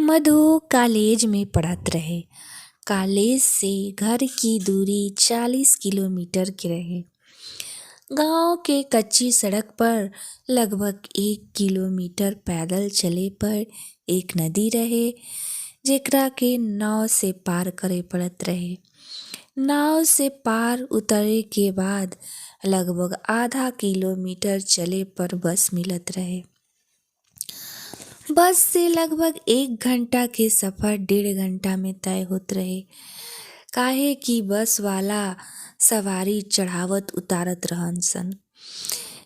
मधु college में पढ़त रहे। कॉलेज से घर की दूरी 40 किलोमीटर की रहे। गांव के कच्ची सड़क पर लगभग 1 किलोमीटर पैदल चले पर एक नदी रहे जेकरा के नाव से पार करे पड़त रहे। नाव से पार उतरे के बाद लगभग आधा किलोमीटर चले पर बस मिलत रहे। बस से लगभग 1 घंटा के सफ़र 1.5 घंटा में तय होत रहे, काहे कि बस वाला सवारी चढ़ावत उतारत रहन सन।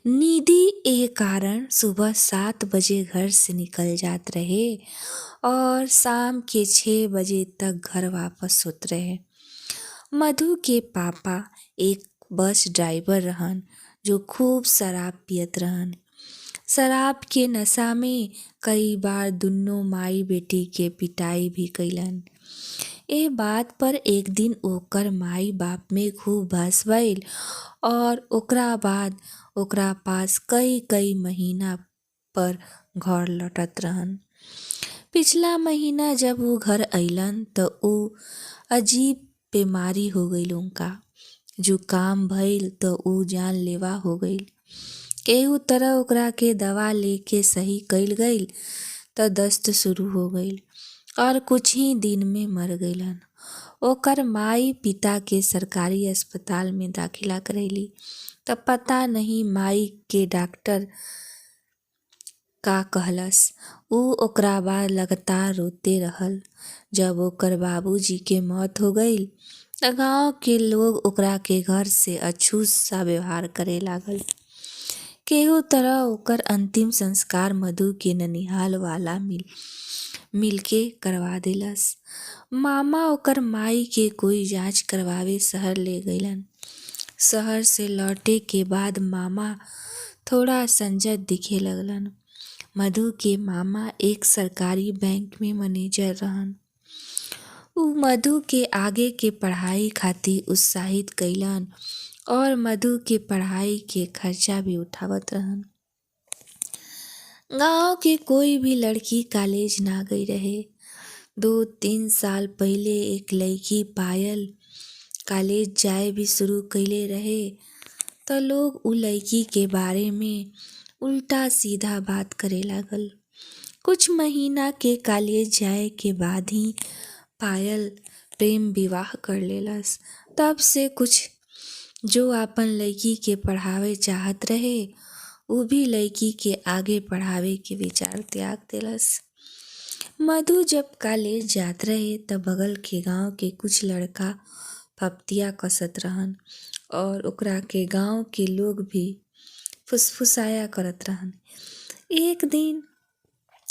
निधि एह कारण सुबह 7 बजे घर से निकल जात रहे और शाम के 6 बजे तक घर वापस होत रहे। मधु के पापा एक बस ड्राइवर रहन जो खूब शराब पियत रहन। शराब के नशा में कई बार दुन्नो माई बेटी के पिटाई भी कइलन। ए बात पर एक दिन ओकर माई बाप में खूब बहस भइल और ओकरा बाद ओकरा पास कई महीना पर घर लौटत रहन। पिछला महीना जब वो घर अइलन त ऊ अजीब बीमारी हो गइल उनका। जुकाम भइल त ऊ जानलेवा हो गइल। केहू तरह ओकरा के दवा लेके सही कइल गइल त दस्त शुरू हो गइल और कुछ ही दिन में मर गइलन। ओकर माई पिता के सरकारी अस्पताल में दाखिला करैली त पता नहीं माई के डॉक्टर का कहलस। ऊ ओकरा बाद लगातार रोते रहल। जब ओकर बाबूजी के मौत हो गइल त गांव के लोग ओकरा के घर से अछूत सा व्यवहार करे लागल। केहू तरह ओकर अंतिम संस्कार मधु के ननिहाल वाला मिलके करवा देलस। मामा ओकर माई के कोई जांच करवावे शहर ले गइलन। शहर से लौटे के बाद मामा थोड़ा संजत दिखे लगलन। मधु के मामा एक सरकारी बैंक में मैनेजर रहन। ऊ मधु के आगे के पढ़ाई खातिर उत्साहित कइलन और मधु के पढ़ाई के खर्चा भी उठावत रहन। गांव के कोई भी लड़की कॉलेज ना गई रहे। 2-3 साल पहिले एक लड़की पायल कॉलेज जाए भी शुरू कइले रहे त लोग उ लड़की के बारे में उल्टा सीधा बात करे लागल। कुछ महीना के कॉलेज जाए के बाद ही पायल प्रेम विवाह कर लेलस। तब से कुछ जो आपन लड़की के पढ़ावे चाहत रहे ऊ भी लड़की के आगे पढ़ावे के विचार त्याग देलस। मधु जब कॉलेज जात रहे त बगल के गांव के कुछ लड़का फप्तिया कसत रहन और ओकरा के गांव के लोग भी फुसफुसाया करत रहन। एक दिन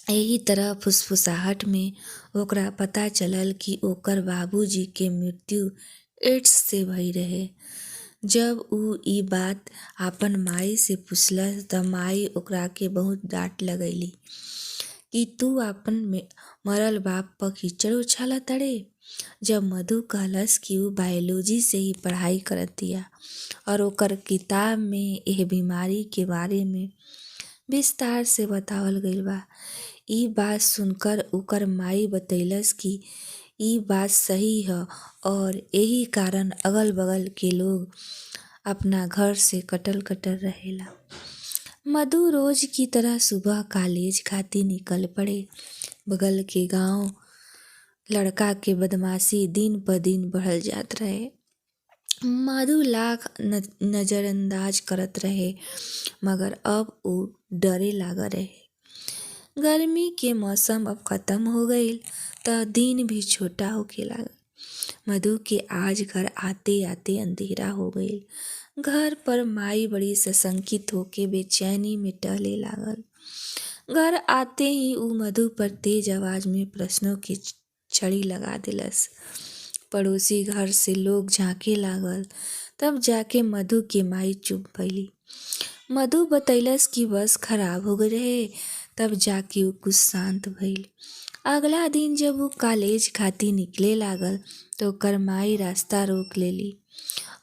एही तरह फुसफुसाहट में ओकरा पता चलल कि ओकर बाबूजी के मृत्यु एड्स से भई रहे। जब ऊ ई बात आपन माई से पुछलस त माई ओकरा के बहुत डांट लगैली कि तू आपन मरल बाप पर कीचड़ उछाला तड़े। जब मधु कहलस कि ऊ बायोलॉजी से ही पढ़ाई करतिया और ओकर किताब में एह बीमारी के बारे में विस्तार से बतावल गइल बा। ई बात सुनकर ओकर माई बतैलस कि ई बात सही ह और एही कारण अगल बगल के लोग अपना घर से कटल रहेला। मधु रोज की तरह सुबह कॉलेज खातिर निकल पड़े। बगल के गांव लड़का के बदमाशी दिन प दिन बढ़ल जात रहे। मधु लाख नजरअंदाज करत रहे मगर अब ऊ डरे लागल रहे। गर्मी के मौसम अब खत्म हो गइल त दिन भी छोटा होखे लागल। मधु के आज घर आते आते अंधेरा हो गइल। घर पर माई बड़ी सशंकित होके बेचैनी में टहले लागल। घर आते ही ऊ मधु पर तेज आवाज में प्रश्नों की छड़ी लगा देलस। पड़ोसी घर से लोग झांके लागल। तब जाके मधु के माई चुप भइली। मधु बतैलस कि बस खराब हो गई रहे। तब जाके ऊ कुछ शांत भइल। अगला दिन जब ऊ कॉलेज खातिर निकले लागल तो ओकर माई रास्ता रोक लेली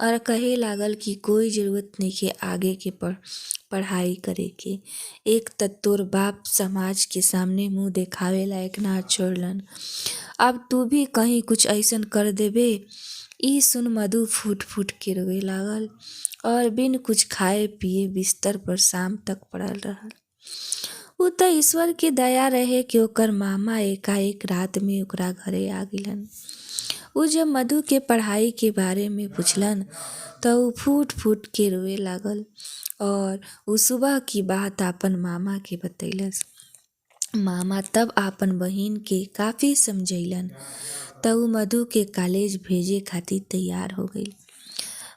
और कहे लागल कि कोई जरूरत नइखे आगे के पढ़ाई करे के। एक त तोर बाप समाज के सामने मुंह देखावे लायक ना छोड़लन, अब तू भी कहीं कुछ ऐसन कर देबे। ई सुन मधु फूट फूट के रोए लागल और बिन कुछ खाए पिए बिस्तर पर शाम तक पड़ल रहल। उ त ईश्वर के दया रहे कि ओकर मामा एकाएक रात में ओकरा घरे आ गिलन। उ जब मधु के पढ़ाई के बारे में पूछलन त उ फूट फूट के रोए लागल और उ सुबह की बात आपन मामा के बतैलस। मामा तब आपन बहिन के काफी समझैलन त उ मधु के कॉलेज भेजे खातिर तैयार हो गई।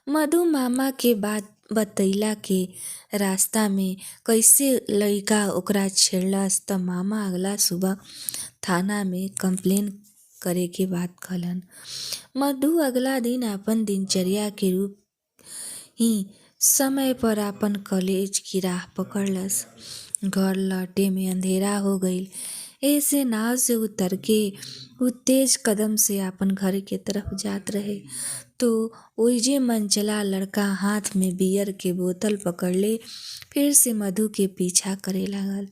मधु मामा के बात बतैला के रास्ता में कैसे लड़का ओकरा छेड़लस त मामा अगला सुबह थाना में कंप्लेन करे के बात कहलन। मधु अगला दिन आपन दिनचर्या के रूप ही समय पर आपन कॉलेज की राह पकड़लस। घर लौटे में अंधेरा हो गईल, ऐसे नाव से उतर के उ तेज कदम से आपन घर के तरफ जात रहे तो ओइजे मनचला लड़का हाथ में बियर के बोतल पकड़ले फिर से मधु के पीछा करे लागल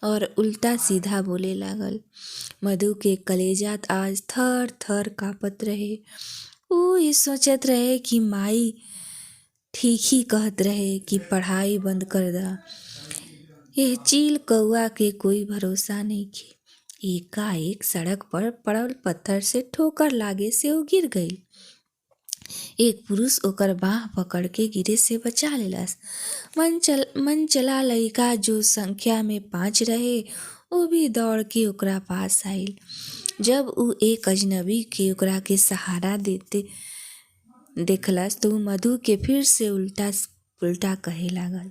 और उल्टा सीधा बोले लागल। मधु के कलेजात आज थर थर कांपत रहे। उ ई सोचत रहे कि माई ठीक ही कहत रहे कि पढ़ाई बंद कर दा। यह चील कौआ के कोई भरोसा नइखे। एकाएक सड़क पर पड़ल पत्थर से ठोकर लागे से वो गिर गई। एक पुरुष ओकर बाह पकड़ के गिरे से बचा लेलस। मन चला लइका जो संख्या में 5 रहे वो भी दौड़ के ओकरा पास आइल। जब उ एक अजनबी के ओकरा के सहारा देते देखलस तो मधु के फिर से उल्टा कहे लागल।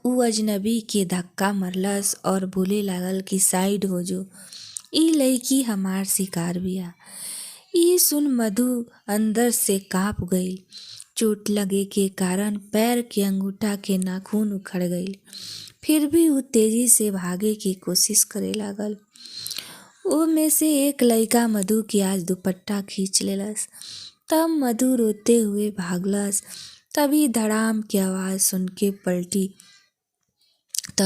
उ अजनबी के धक्का मरलस और बोले लागल कि साइड हो जो, ई लड़की हमार शिकार बिया। ई सुन मधु अंदर से कांप गई। चोट लगे के कारण पैर के अंगूठा के नाखून उखड़ गई। फिर भी उ तेजी से भागे की कोशिश करे लागल। ओ में से एक लड़का मधु के आज दुपट्टा खींच लेलस। तब मधु रोते हुए भागलस। तभी धड़ाम की आवाज सुन के पलटी त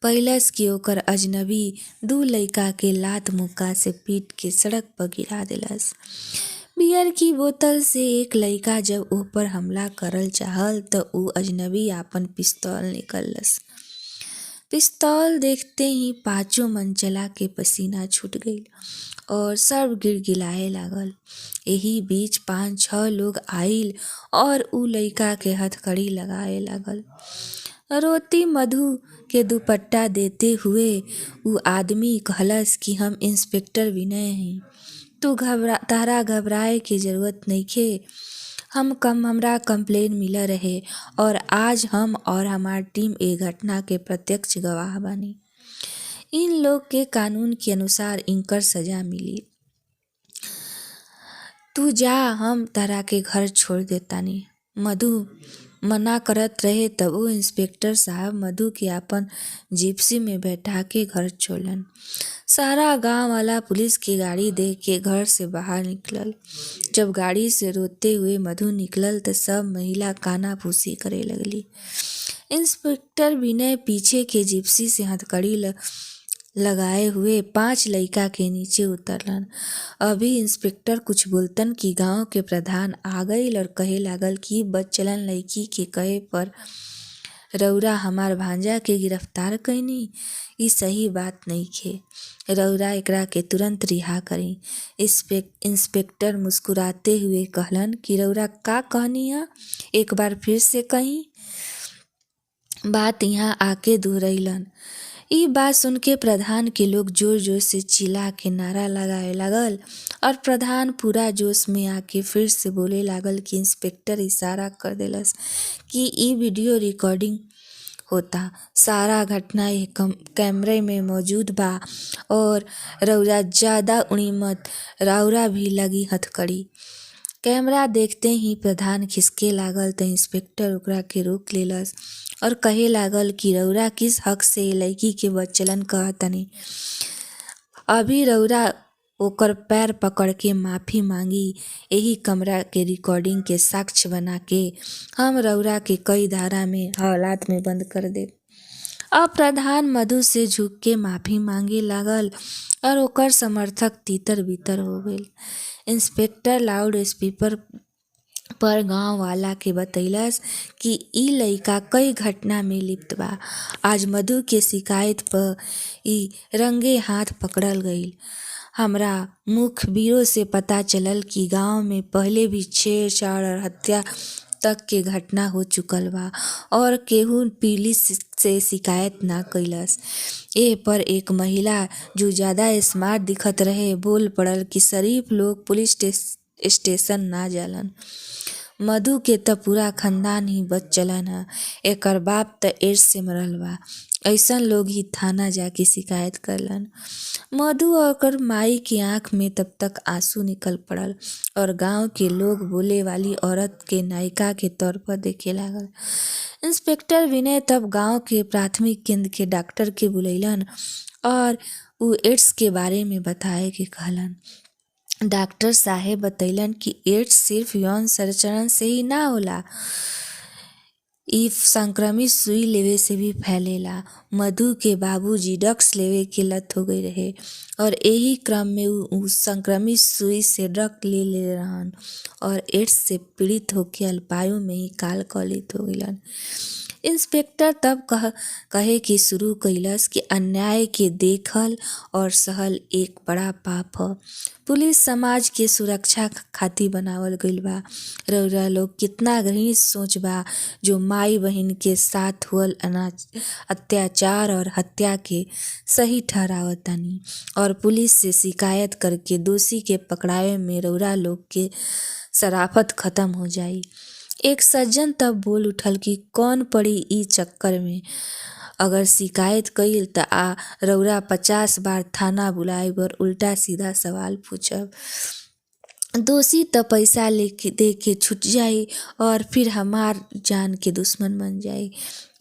पहिलस कि ओकर अजनबी 2 लइका के लात मुक्का से पीट के सड़क पर गिरा देलस। बियर की बोतल से एक लइका जब ओह पर हमला करल चाहल त उ अजनबी आपन पिस्तौल निकललस। पिस्तौल देखते ही पांचों मनचला के पसीना छूट गईल और सब गिड़गिड़ाए लागल। एही बीच 5-6 लोग आइल और उ लइका के हथकड़ी लगाए लागल। रोती मधु के दुपट्टा देते हुए उ आदमी कहलस कि हम इंस्पेक्टर विनय हई। तहरा घबराए के जरूरत नइखे। हमरा कंप्लेन मिला रहे और आज हम और हमार टीम ए घटना के प्रत्यक्ष गवाह बानी। इन लोग के कानून के अनुसार इनकर सजा मिली। तू जा, हम तहरा के घर छोड़ देतानी। मधु मना करत रहे तब वो इंस्पेक्टर साहब मधु के आपन जिप्सी में बैठा के घर छोड़लन। सारा गांव वाला पुलिस की गाड़ी देख के घर से बाहर निकलल। जब गाड़ी से रोते हुए मधु निकलल तो सब महिला कानाफूसी करे लगली। इंस्पेक्टर विनय पीछे के जिप्सी से हथकड़ी लगाए हुए 5 लइका के नीचे उतरलन। अभी इंस्पेक्टर कुछ बोलतन कि गांव के प्रधान आ गईल और कहे लागल कि बच्चलन लड़की के कहे पर रउरा हमार भांजा के गिरफ्तार कईनी। ई सही बात नइखे। रउरा एकरा के तुरंत रिहा करी। इंस्पेक्टर मुस्कुराते हुए कहलन कि रउरा का कहनी है, एक बार फिर से कही। बात यहाँ आके दोहरैलन। ई बात सुन के प्रधान के लोग जोर जोर से चिल्ला के नारा लगाए लागल और प्रधान पूरा जोश में आके फिर से बोले लागल कि इंस्पेक्टर इशारा कर देलस कि ई वीडियो रिकॉर्डिंग होता। सारा घटना कैमरे में मौजूद बा और रउरा ज्यादा उड़ी मत, रउरा भी लगी हथकड़ी। कैमरा देखते ही प्रधान खिसके लागल त इंस्पेक्टर ओकरा के रोक लेलस और कहे लागल कि रउरा किस हक से लड़की के बच्चलन कहतनी। अभी रउरा ओकर पैर पकड़ के माफी मांगी। यही कमरा के रिकॉर्डिंग के साक्ष्य बना के हम रउरा के कई धारा में हवालात में बंद कर दे। अब प्रधान मधु से झुक के माफी मांगे लागल और ओकर समर्थक तितर बितर हो गईल। इंस्पेक्टर लाउड स्पीकर पर गांव वाला के बतैलस कि ई लइका कई घटना में लिप्त बा। आज मधु के शिकायत पर ई रंगे हाथ पकड़ल गईल। हमरा मुखबिरों से पता चलल कि गांव में पहले भी छेड़छाड़ और हत्या तक के घटना हो चुकल बा और केहू पुलिस से शिकायत ना कइलस। एह पर एक महिला जो ज्यादा स्मार्ट दिखत रहे बोल पड़ल कि शरीफ लोग पुलिस स्टेशन ना जालन। मधु के त पूरा खानदान ही बच चलन ह। एकर बाप त एड्स से मरल बा। ऐसन लोग ही थाना जाके शिकायत करलन। मधु और ओकर माई की आंख में तब तक आंसू निकल पड़ल और गांव के लोग बोले वाली औरत के नायिका के तौर पर देखे लागल। इंस्पेक्टर विनय तब गांव के प्राथमिक केंद्र के डॉक्टर के बुलैलन और उ एड्स के बारे में बताए के कहलन। डॉक्टर साहेब बतैलन कि एड्स सिर्फ यौन संचरण से ही ना होला, ई संक्रमित सुई लेवे से भी फैलेला। मधु के बाबूजी ड्रग्स लेवे के लत हो गई रहे और यही क्रम में उ संक्रमित सुई से ड्रग ले रहन और एड्स से पीड़ित होके अल्पायु में ही काल कलित हो गईलन। इंस्पेक्टर तब कहे कि शुरू कइलस कि अन्याय के देखल और सहल एक बड़ा पाप ह। पुलिस समाज के सुरक्षा खातिर बनावल गईल बा। रउरा लोग कितना घृणित सोच बा जो माई बहिन के साथ हुअल अत्याचार और हत्या के सही ठहरावतानी और पुलिस से शिकायत करके दोषी के पकड़ावे में रउरा लोग के शराफत खत्म हो जाई। एक सज्जन तब बोल उठल कि कौन पड़ी ई चक्कर में, अगर शिकायत कइल त रउरा 50 बार थाना बुलाइब और उल्टा सीधा सवाल पूछब। दोषी त पैसा दे के छूट जाई और फिर हमार जान के दुश्मन बन जाई।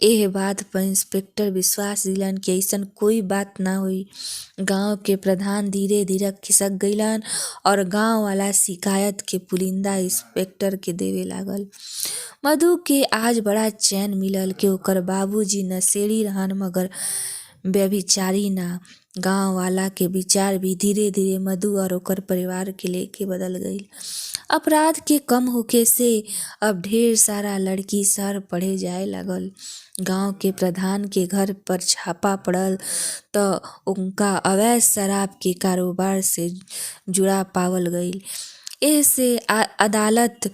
एह बात पर इंस्पेक्टर विश्वास दिलन कि अइसन कोई बात ना होई। गांव के प्रधान धीरे धीरे खिसक गईलन और गांव वाला शिकायत के पुलिंदा इंस्पेक्टर के देवे लागल। मधु के आज बड़ा चैन मिलल कि ओकर बाबूजी नशेड़ी रहन मगर व्यभिचारी ना। गांव वाला के विचार भी धीरे धीरे मधु और ओकर परिवार के लेके बदल गईल। अपराध के कम होखे से अब ढेर सारा लड़की शहर पढ़े जाए लागल। गांव के प्रधान के घर पर छापा पड़ल त उनका अवैध शराब के कारोबार से जुड़ा पावल गईल। एह से अदालत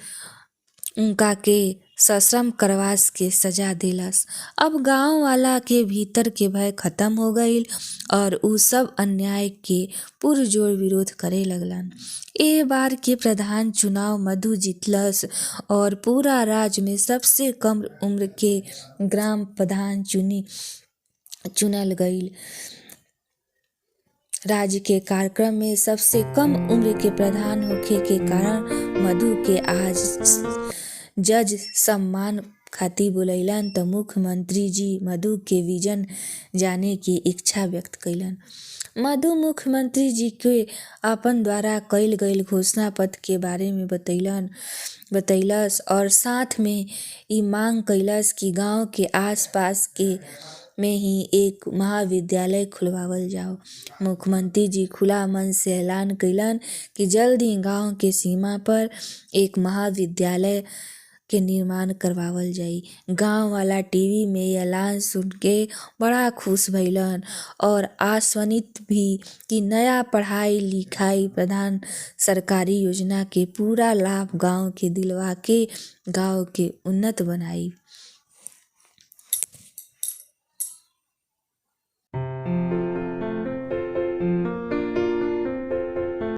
उनका के सश्रम कारावास के सजा देलस। अब गांव वाला के भीतर के भय खत्म हो गईल और उ सब अन्याय के पुरजोर विरोध करे लगलन। ए बार के प्रधान चुनाव मधु जीतलस और पूरा राज्य में सबसे कम उम्र के ग्राम प्रधान चुनल गईल। राज्य के कार्यक्रम में सबसे कम उम्र के प्रधान होखे के कारण मधु के आज जज सम्मान खातिर बुलैलन त मुख्यमंत्री जी मधु के विजन जाने की इच्छा व्यक्त कइलन। मधु मुख्यमंत्री जी के अपन द्वारा कइल गईल घोषणा पत्र के बारे में बतैलस और साथ में ई मांग कइलस कि गांव के आस-पास के में ही एक महाविद्यालय खुलवावल जाओ। मुख्यमंत्री जी खुला मन से ऐलान कइलन कि जल्द ही गांव के सीमा पर एक महाविद्यालय के निर्माण करवावल जाई। गांव वाला टीवी में ये ऐलान सुन के बड़ा खुश भइलन और आश्वस्त भी कि नया पढ़ाई लिखाई प्रधान सरकारी योजना के पूरा लाभ गांव के दिलवा के गांव के उन्नत बनाई।